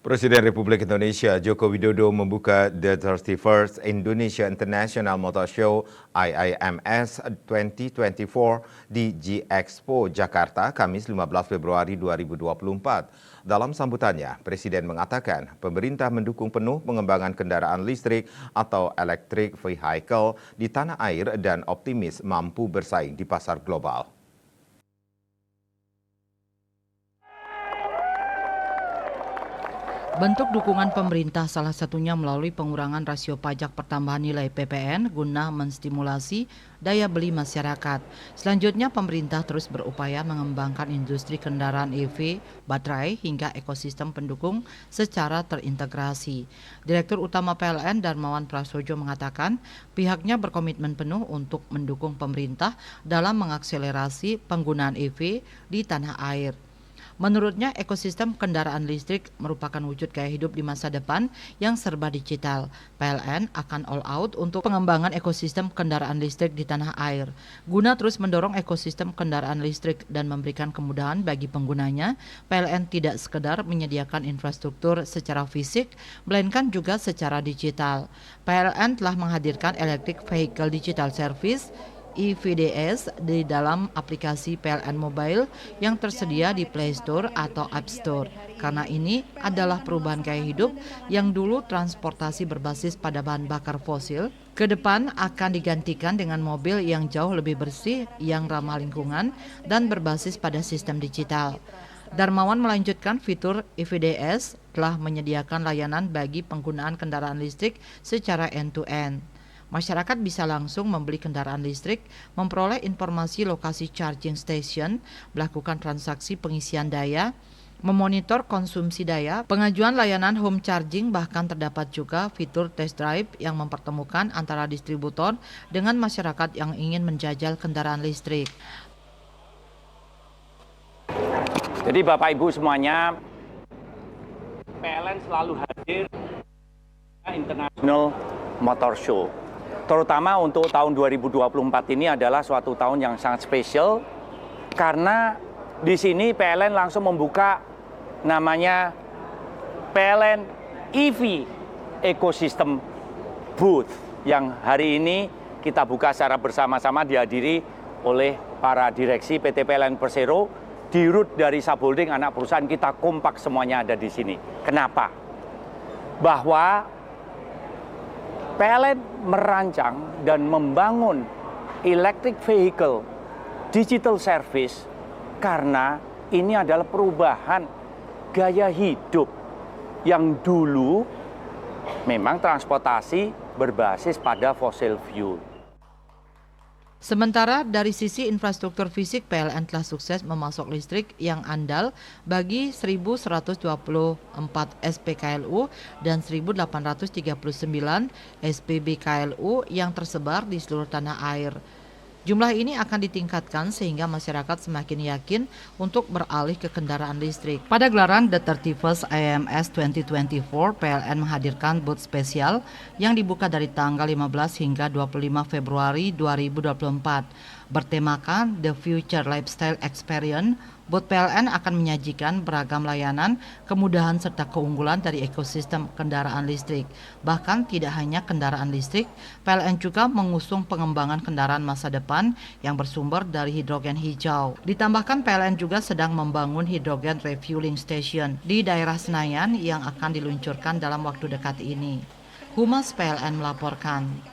Presiden Republik Indonesia Joko Widodo membuka The 31st Indonesia International Motor Show IIMS 2024 di G-Expo Jakarta, Kamis 15 Februari 2024. Dalam sambutannya, Presiden mengatakan pemerintah mendukung penuh pengembangan kendaraan listrik atau electric vehicle di tanah air dan optimis mampu bersaing di pasar global. Bentuk dukungan pemerintah salah satunya melalui pengurangan rasio pajak pertambahan nilai PPN guna menstimulasi daya beli masyarakat. Selanjutnya pemerintah terus berupaya mengembangkan industri kendaraan EV, baterai hingga ekosistem pendukung secara terintegrasi. Direktur Utama PLN Darmawan Prasojo mengatakan pihaknya berkomitmen penuh untuk mendukung pemerintah dalam mengakselerasi penggunaan EV di tanah air. Menurutnya, ekosistem kendaraan listrik merupakan wujud gaya hidup di masa depan yang serba digital. PLN akan all out untuk pengembangan ekosistem kendaraan listrik di tanah air. Guna terus mendorong ekosistem kendaraan listrik dan memberikan kemudahan bagi penggunanya, PLN tidak sekedar menyediakan infrastruktur secara fisik, melainkan juga secara digital. PLN telah menghadirkan Electric Vehicle Digital Service EVDS di dalam aplikasi PLN Mobile yang tersedia di Play Store atau App Store. Karena ini adalah perubahan gaya hidup yang dulu transportasi berbasis pada bahan bakar fosil, ke depan akan digantikan dengan mobil yang jauh lebih bersih, yang ramah lingkungan, dan berbasis pada sistem digital. Darmawan melanjutkan fitur EVDS telah menyediakan layanan bagi penggunaan kendaraan listrik secara end-to-end. Masyarakat bisa langsung membeli kendaraan listrik, memperoleh informasi lokasi charging station, melakukan transaksi pengisian daya, memonitor konsumsi daya, pengajuan layanan home charging, bahkan terdapat juga fitur test drive yang mempertemukan antara distributor dengan masyarakat yang ingin menjajal kendaraan listrik. Jadi Bapak Ibu semuanya, PLN selalu hadir International Motor Show. Terutama untuk tahun 2024 ini adalah suatu tahun yang sangat spesial karena di sini PLN langsung membuka namanya PLN EV Ecosystem Booth yang hari ini kita buka secara bersama-sama dihadiri oleh para direksi PT PLN Persero, dirut dari subholding anak perusahaan kita kompak semuanya ada di sini. Kenapa? Bahwa PLN merancang dan membangun electric vehicle digital service karena ini adalah perubahan gaya hidup yang dulu memang transportasi berbasis pada fossil fuel. Sementara dari sisi infrastruktur fisik, PLN telah sukses memasok listrik yang andal bagi 1.124 SPKLU dan 1.839 SPBKLU yang tersebar di seluruh tanah air. Jumlah ini akan ditingkatkan sehingga masyarakat semakin yakin untuk beralih ke kendaraan listrik. Pada gelaran The 31st IIMS 2024, PLN menghadirkan booth spesial yang dibuka dari tanggal 15 hingga 25 Februari 2024. Bertemakan The Future Lifestyle Experience, booth PLN akan menyajikan beragam layanan, kemudahan serta keunggulan dari ekosistem kendaraan listrik. Bahkan tidak hanya kendaraan listrik, PLN juga mengusung pengembangan kendaraan masa depan yang bersumber dari hidrogen hijau. Ditambahkan PLN juga sedang membangun hidrogen refueling station di daerah Senayan yang akan diluncurkan dalam waktu dekat ini. Humas PLN melaporkan.